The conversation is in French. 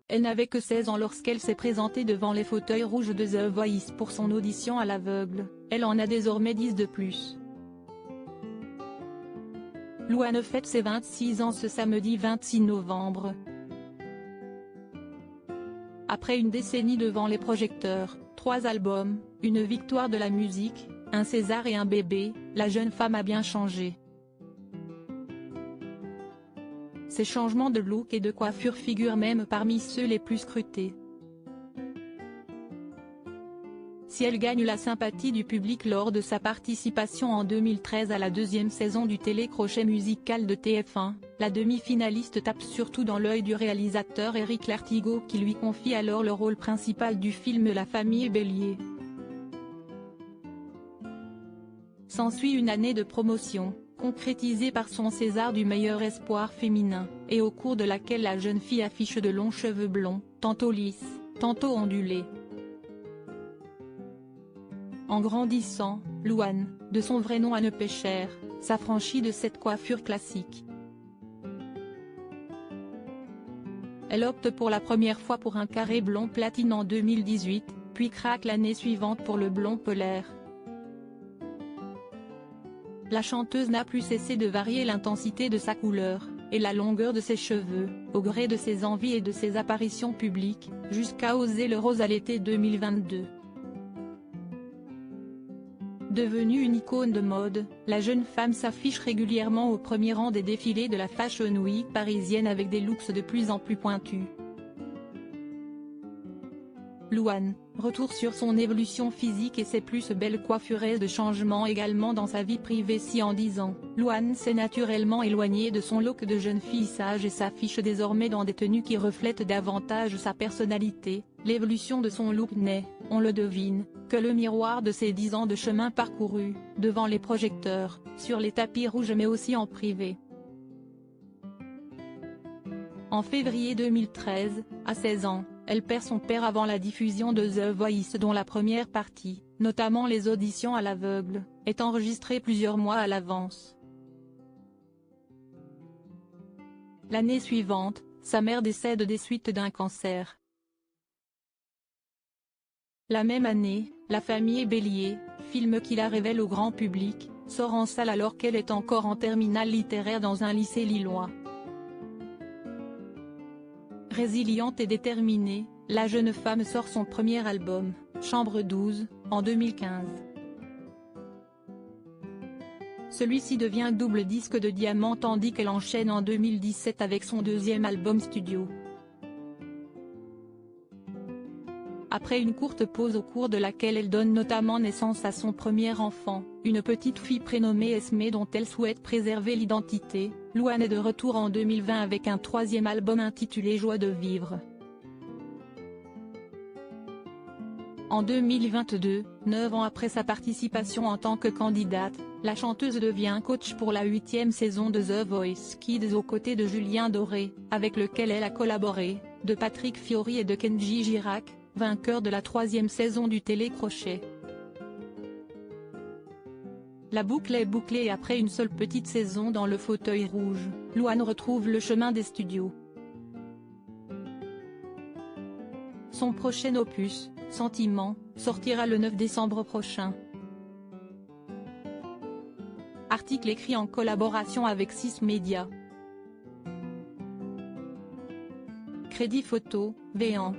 Elle n'avait que 16 ans lorsqu'elle s'est présentée devant les fauteuils rouges de The Voice pour son audition à l'aveugle, elle en a désormais 10 de plus. Louane fête ses 26 ans ce samedi 26 novembre. Après une décennie devant les projecteurs, 3 albums, une victoire de la musique, un César et un bébé, la jeune femme a bien changé. Ses changements de look et de coiffure figurent même parmi ceux les plus scrutés. Si elle gagne la sympathie du public lors de sa participation en 2013 à la 2e saison du télécrochet musical de TF1, la demi-finaliste tape surtout dans l'œil du réalisateur Éric Lartigot qui lui confie alors le rôle principal du film La famille Bélier. S'ensuit une année de promotion, concrétisée par son César du meilleur espoir féminin, et au cours de laquelle la jeune fille affiche de longs cheveux blonds, tantôt lisses, tantôt ondulés. En grandissant, Louane, de son vrai nom Anne Pécher, s'affranchit de cette coiffure classique. Elle opte pour la première fois pour un carré blond platine en 2018, puis craque l'année suivante pour le blond polaire. La chanteuse n'a plus cessé de varier l'intensité de sa couleur, et la longueur de ses cheveux, au gré de ses envies et de ses apparitions publiques, jusqu'à oser le rose à l'été 2022. Devenue une icône de mode, la jeune femme s'affiche régulièrement au premier rang des défilés de la Fashion Week parisienne avec des looks de plus en plus pointus. Louane, retour sur son évolution physique et ses plus belles coiffures de changement également dans sa vie privée. Si en 10 ans, Louane s'est naturellement éloignée de son look de jeune fille sage et s'affiche désormais dans des tenues qui reflètent davantage sa personnalité, l'évolution de son look n'est, on le devine, que le miroir de ses 10 ans de chemin parcouru, devant les projecteurs, sur les tapis rouges mais aussi en privé. En février 2013, à 16 ans, elle perd son père avant la diffusion de The Voice dont la première partie, notamment les auditions à l'aveugle, est enregistrée plusieurs mois à l'avance. L'année suivante, sa mère décède des suites d'un cancer. La même année, La famille Bélier, film qui la révèle au grand public, sort en salle alors qu'elle est encore en terminale littéraire dans un lycée lillois. Résiliente et déterminée, la jeune femme sort son premier album, Chambre 12, en 2015. Celui-ci devient double disque de diamant tandis qu'elle enchaîne en 2017 avec son deuxième album studio. Après une courte pause au cours de laquelle elle donne notamment naissance à son premier enfant, une petite fille prénommée Esmé dont elle souhaite préserver l'identité, Louane est de retour en 2020 avec un troisième album intitulé Joie de vivre. En 2022, 9 ans après sa participation en tant que candidate, la chanteuse devient coach pour la 8e saison de The Voice Kids aux côtés de Julien Doré, avec lequel elle a collaboré, de Patrick Fiori et de Kenji Girac, vainqueur de la 3e saison du télécrochet. La boucle est bouclée et après une seule petite saison dans le fauteuil rouge, Louane retrouve le chemin des studios. Son prochain opus, Sentiment, sortira le 9 décembre prochain. Article écrit en collaboration avec 6 médias. Crédit photo, Véan.